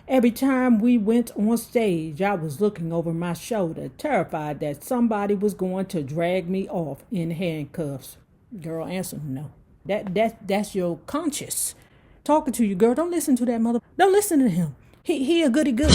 Every time we went on stage, I was looking over my shoulder, terrified that somebody was going to drag me off in handcuffs. Girl, answer no. That's your conscience talking to you, girl. Don't listen to that mother. Don't listen to him. He a goody good.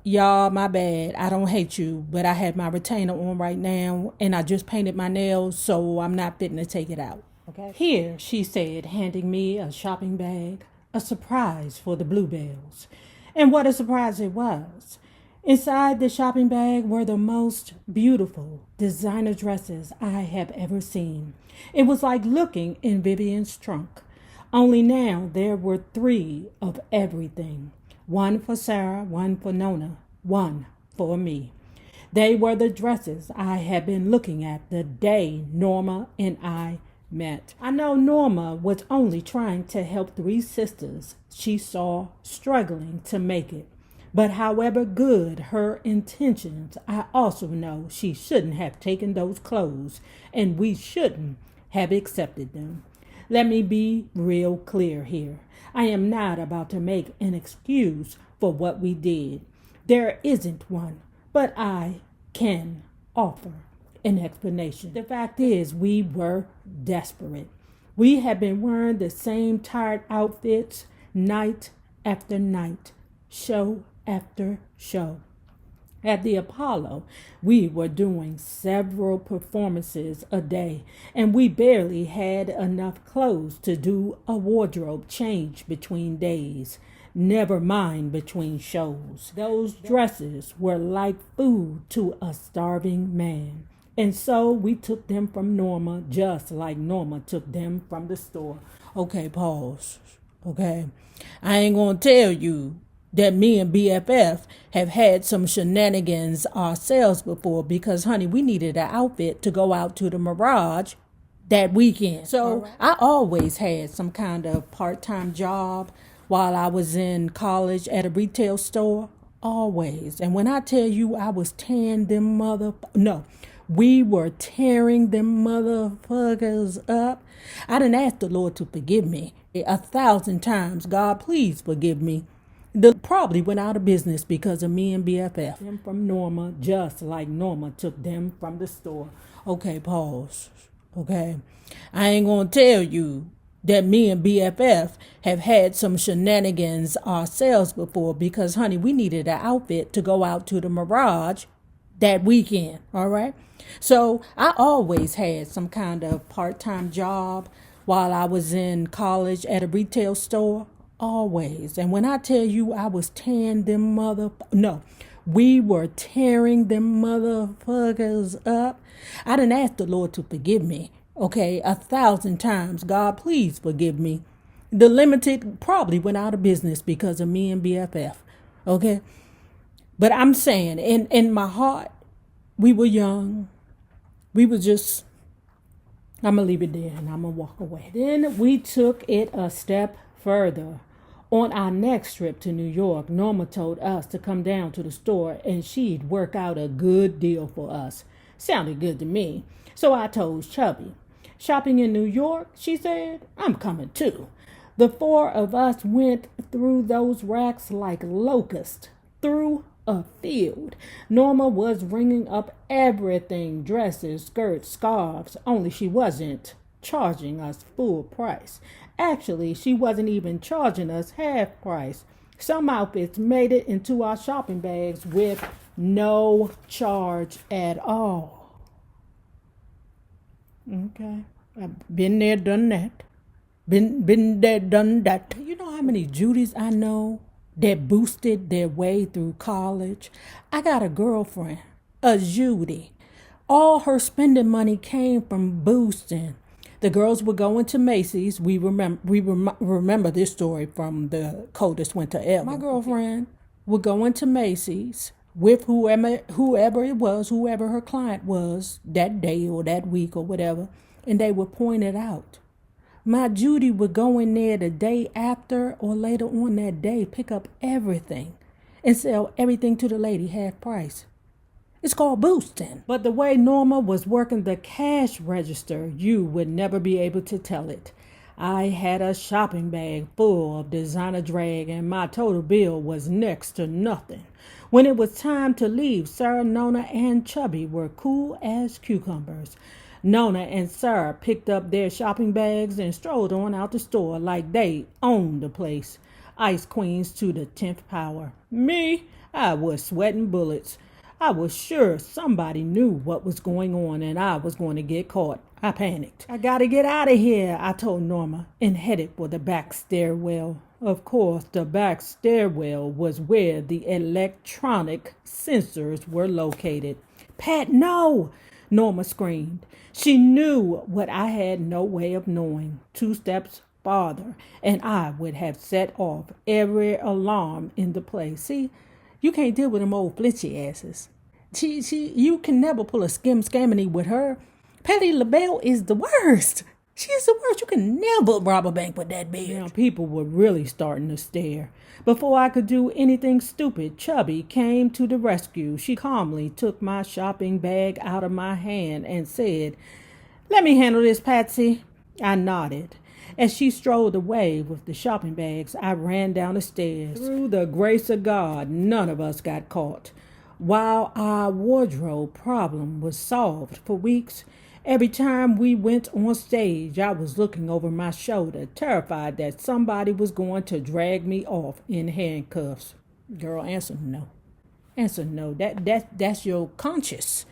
Y'all, my bad. I don't hate you, but I had my retainer on right now, and I just painted my nails, so I'm not fitting to take it out. Okay. Here, she said, handing me a shopping bag, a surprise for the Bluebells. And what a surprise it was. Inside the shopping bag were the most beautiful designer dresses I have ever seen. It was like looking in Vivian's trunk. Only now there were 3 of everything. One for Sarah, one for Nona, one for me. They were the dresses I had been looking at the day Norma and I met. I know Norma was only trying to help 3 sisters she saw struggling to make it. But however good her intentions, I also know she shouldn't have taken those clothes, and we shouldn't have accepted them. Let me be real clear here. I am not about to make an excuse for what we did. There isn't one, but I can offer an explanation. The fact is, we were desperate. We had been wearing the same tired outfits night after night, show after show. At the Apollo, we were doing several performances a day, and we barely had enough clothes to do a wardrobe change between days, never mind between shows. Those dresses were like food to a starving man. And so we took them from Norma just like Norma took them from the store. Okay, pause. Okay. I ain't gonna tell you that me and BFF have had some shenanigans ourselves before because, honey, we needed an outfit to go out to the Mirage that weekend. So I always had some kind of part-time job while I was in college at a retail store. Always. And when I tell you I was tearing them we were tearing them motherfuckers up. I didn't ask the Lord to forgive me 1,000 times. God, please forgive me. Probably went out of business because of me and BFF. Them from Norma, just like Norma took them from the store. Okay, pause. Okay. I ain't gonna tell you that me and BFF have had some shenanigans ourselves before because, honey, we needed an outfit to go out to the Mirage that weekend. All right. So I always had some kind of part-time job while I was in college at a retail store. Always. And when I tell you I was tearing them we were tearing them motherfuckers up. I didn't ask the Lord to forgive me. Okay, 1,000 times. God, please forgive me. The Limited probably went out of business because of me and BFF. Okay. But I'm saying in my heart, we were young. We were just, I'm going to leave it there and I'm going to walk away. Then we took it a step further. On our next trip to New York, Norma told us to come down to the store and she'd work out a good deal for us. Sounded good to me. So I told Chubby, shopping in New York, she said, I'm coming too. The 4 of us went through those racks like locusts through a field. Norma was ringing up everything, dresses, skirts, scarves, only she wasn't charging us full price. Actually, she wasn't even charging us half price. Some outfits made it into our shopping bags with no charge at all. Okay. I've been there, done that. Been there, done that. You know how many Judys I know that boosted their way through college? I got a girlfriend, a Judy. All her spending money came from boosting. The girls were going to Macy's. We remember this story from the coldest winter ever. My girlfriend would go into Macy's with whoever it was, whoever her client was that day or that week or whatever. and they would point it out. My Judy would go in there the day after or later on that day, pick up everything and sell everything to the lady half price. It's called boosting. But the way Norma was working the cash register, you would never be able to tell it. I had a shopping bag full of designer drag and my total bill was next to nothing. When it was time to leave, Sarah, Nona, and Chubby were cool as cucumbers. Nona and Sarah picked up their shopping bags and strolled on out the store like they owned the place. Ice queens to the 10th power. Me, I was sweating bullets. I was sure somebody knew what was going on and I was going to get caught. I panicked. I gotta get out of here, I told Norma, and headed for the back stairwell. Of course, the back stairwell was where the electronic sensors were located. Pat, no! Norma screamed. She knew what I had no way of knowing. 2 steps farther, and I would have set off every alarm in the place. See, you can't deal with them old flinchy asses. You can never pull a scammony with her. Patti LaBelle is the worst. She is the worst. You can never rob a bank with that bitch. Now people were really starting to stare. Before I could do anything stupid, Chubby came to the rescue. She calmly took my shopping bag out of my hand and said, "Let me handle this, Patsy." I nodded. As she strolled away with the shopping bags, I ran down the stairs. Through the grace of God, none of us got caught. While our wardrobe problem was solved for weeks, every time we went on stage, I was looking over my shoulder, terrified that somebody was going to drag me off in handcuffs. Girl, answer no. Answer no. That's your conscience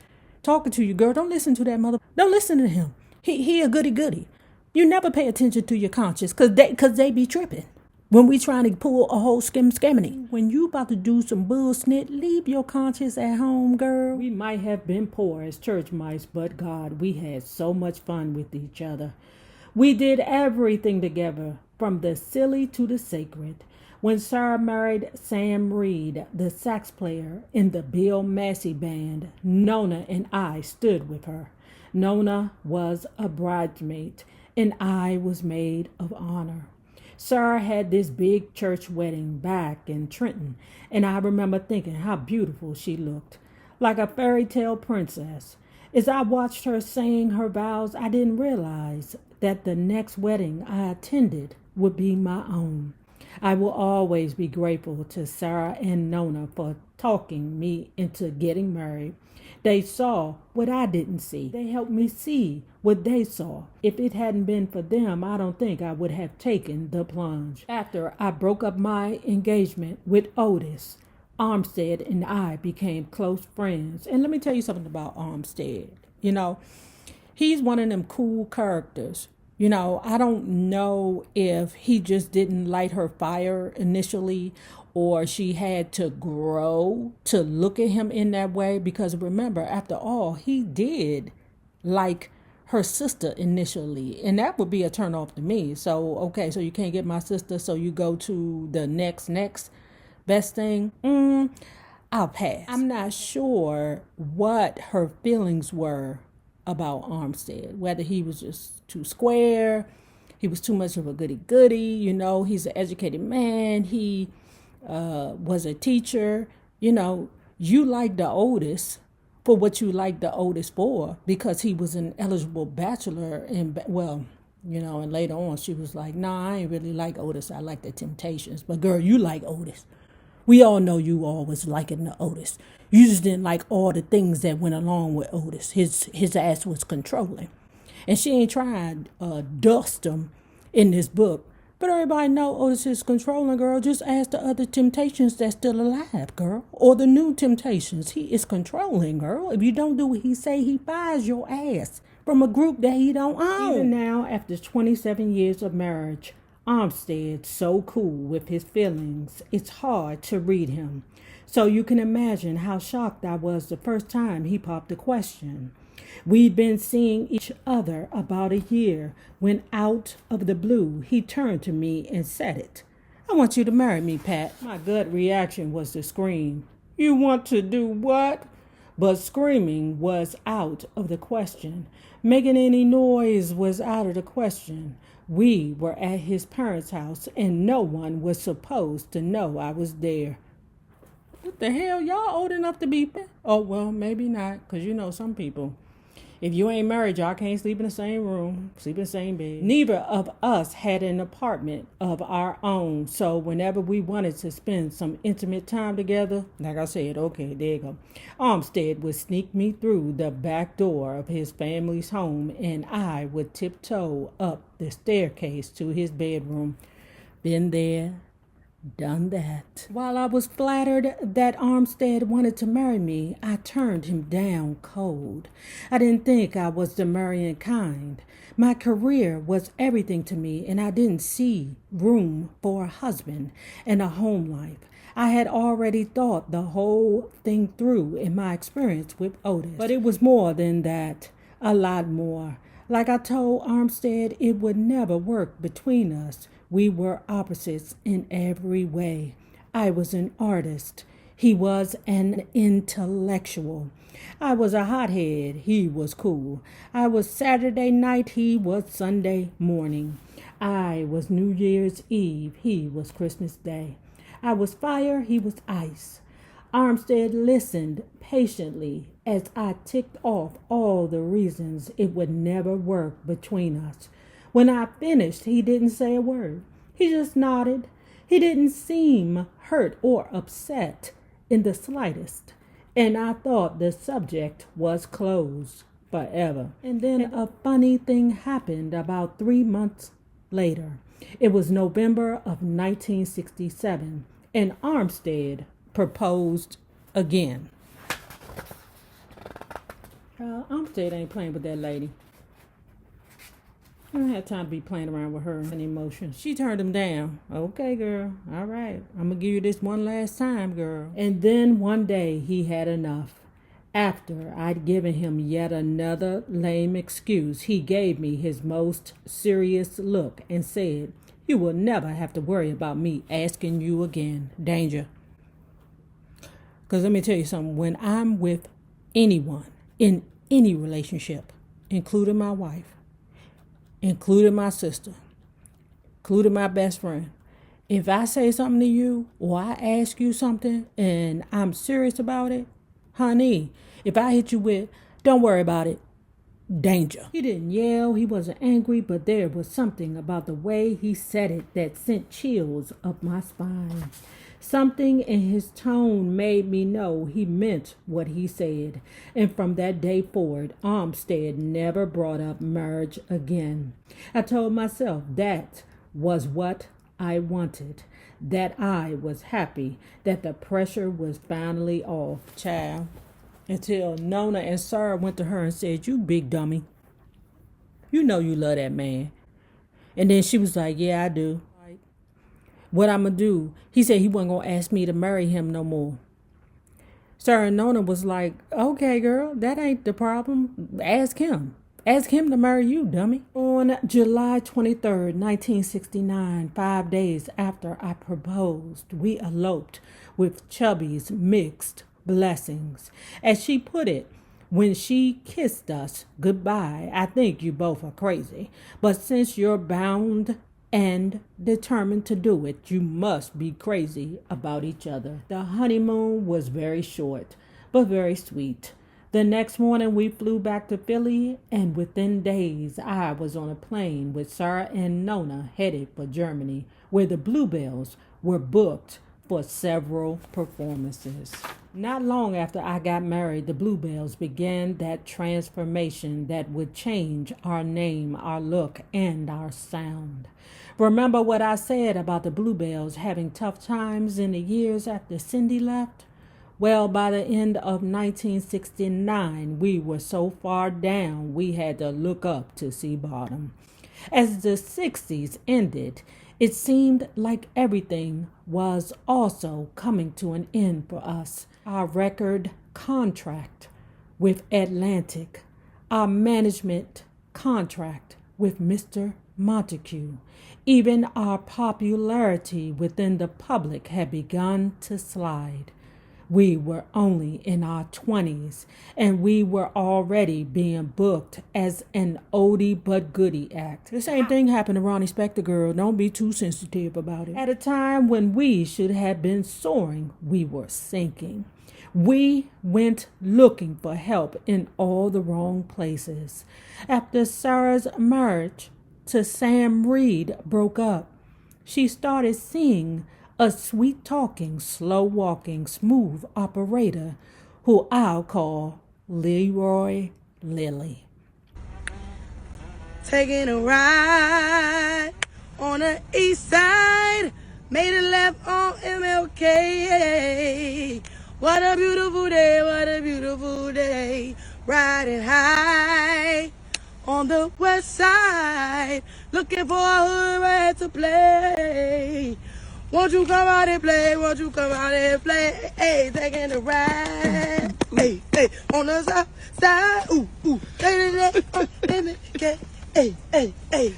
talking to you, girl. Don't listen to that mother. Don't listen to him. He a goody. You never pay attention to your conscience because they be tripping. When we trying to pull a whole scammony. When you about to do some bullshit, leave your conscience at home, girl. We might have been poor as church mice, but God, we had so much fun with each other. We did everything together, from the silly to the sacred. When Sarah married Sam Reed, the sax player in the Bill Massey band, Nona and I stood with her. Nona was a bridesmaid, and I was maid of honor. Sarah had this big church wedding back in Trenton, and I remember thinking how beautiful she looked, like a fairy tale princess. As I watched her saying her vows, I didn't realize that the next wedding I attended would be my own. I will always be grateful to Sarah and Nona for talking me into getting married. They saw what I didn't see. They helped me see what they saw. If it hadn't been for them, I don't think I would have taken the plunge. After I broke up my engagement with Otis, Armstead and I became close friends. And let me tell you something about Armstead. He's one of them cool characters. I don't know if he just didn't light her fire initially, or she had to grow to look at him in that way. Because remember, after all, he did like her sister initially, and that would be a turn off to me. So, okay, so you can't get my sister, so you go to the next best thing. I'll pass. I'm not sure what her feelings were about Armstead, whether he was just too square, he was too much of a goody-goody, he's an educated man, he was a teacher. You like the Otis for what you like the Otis for, because he was an eligible bachelor, and and later on she was like, nah, I ain't really like Otis, I like the Temptations. But girl, you like Otis. We all know you always liking the Otis. You just didn't like all the things that went along with Otis. His ass was controlling. And she ain't trying to dust him in this book. But everybody know Otis is controlling, girl. Just ask the other Temptations that's still alive, girl. Or the new Temptations. He is controlling, girl. If you don't do what he say, he fires your ass from a group that he don't own. Even now, after 27 years of marriage, Armstead's so cool with his feelings, it's hard to read him. So you can imagine how shocked I was the first time he popped the question. We'd been seeing each other about a year when out of the blue, he turned to me and said it. "I want you to marry me, Pat." My gut reaction was to scream. "You want to do what?" But screaming was out of the question. Making any noise was out of the question. We were at his parents' house, and no one was supposed to know I was there. What the hell? Y'all old enough to be... Oh, well, maybe not, because you know some people. If you ain't married, y'all can't sleep in the same room, sleep in the same bed. Neither of us had an apartment of our own, so whenever we wanted to spend some intimate time together, like I said, okay, there you go, Armstead would sneak me through the back door of his family's home, and I would tiptoe up the staircase to his bedroom. Been there, done that. While I was flattered that Armstead wanted to marry me, I turned him down cold. I didn't think I was the marrying kind. My career was everything to me, and I didn't see room for a husband and a home life. I had already thought the whole thing through in my experience with Otis. But it was more than that, a lot more. Like I told Armstead, it would never work between us. We were opposites in every way. I was an artist. He was an intellectual. I was a hothead. He was cool. I was Saturday night. He was Sunday morning. I was New Year's Eve. He was Christmas Day. I was fire. He was ice. Armstead listened patiently as I ticked off all the reasons it would never work between us. When I finished, he didn't say a word. He just nodded. He didn't seem hurt or upset in the slightest. And I thought the subject was closed forever. And then a funny thing happened about 3 months later. It was November of 1967, and Armstead proposed again. Armstead ain't playing with that lady. I don't have time to be playing around with her and emotions. She turned him down. Okay, girl. All right. I'm going to give you this one last time, girl. And then one day he had enough. After I'd given him yet another lame excuse, he gave me his most serious look and said, "You will never have to worry about me asking you again. Danger." Because let me tell you something. When I'm with anyone in any relationship, including my wife, including my sister, including my best friend, if I say something to you or I ask you something and I'm serious about it, honey, if I hit you with, "Don't worry about it," danger. He didn't yell, he wasn't angry, but there was something about the way he said it that sent chills up my spine. Something in his tone made me know he meant what he said. And from that day forward, Armstead never brought up marriage again. I told myself that was what I wanted, that I was happy, that the pressure was finally off. Child. Until Nona and Sarah went to her and said, "You big dummy. You know you love that man." And then she was like, "Yeah, I do. What I'm going to do?" He said he wasn't going to ask me to marry him no more. Sarah and Nona was like, "Okay, girl, that ain't the problem. Ask him. Ask him to marry you, dummy." On July 23rd, 1969, 5 days after I proposed, we eloped with Chubby's mixed blessings. As she put it, when she kissed us goodbye, "I think you both are crazy. But since you're bound and determined to do it, you must be crazy about each other." The honeymoon was very short, but very sweet. The next morning we flew back to Philly, and within days I was on a plane with Sarah and Nona headed for Germany, where the Bluebells were booked for several performances. Not long after I got married, the Bluebells began that transformation that would change our name, our look, and our sound. Remember what I said about the Bluebells having tough times in the years after Cindy left? Well, by the end of 1969, we were so far down we had to look up to see bottom. As the 60s ended, it seemed like everything was also coming to an end for us. Our record contract with Atlantic, our management contract with Mr. Montague, even our popularity within the public had begun to slide. We were only in our 20s, and we were already being booked as an oldie but goodie act. The same thing happened to Ronnie Spector, girl. Don't be too sensitive about it. At a time when we should have been soaring, we were sinking. We went looking for help in all the wrong places. After Sarah's marriage to Sam Reed broke up, she started seeing a sweet-talking, slow-walking, smooth operator who I'll call Leroy Lilly. Taking a ride on the east side, made a left on MLK. What a beautiful day, what a beautiful day. Riding high on the west side, looking for a hood rat to play. Won't you come out and play? Won't you come out and play? Hey, taking a ride. Hey, hey, on the south side. Ooh, ooh. Hey, hey, hey.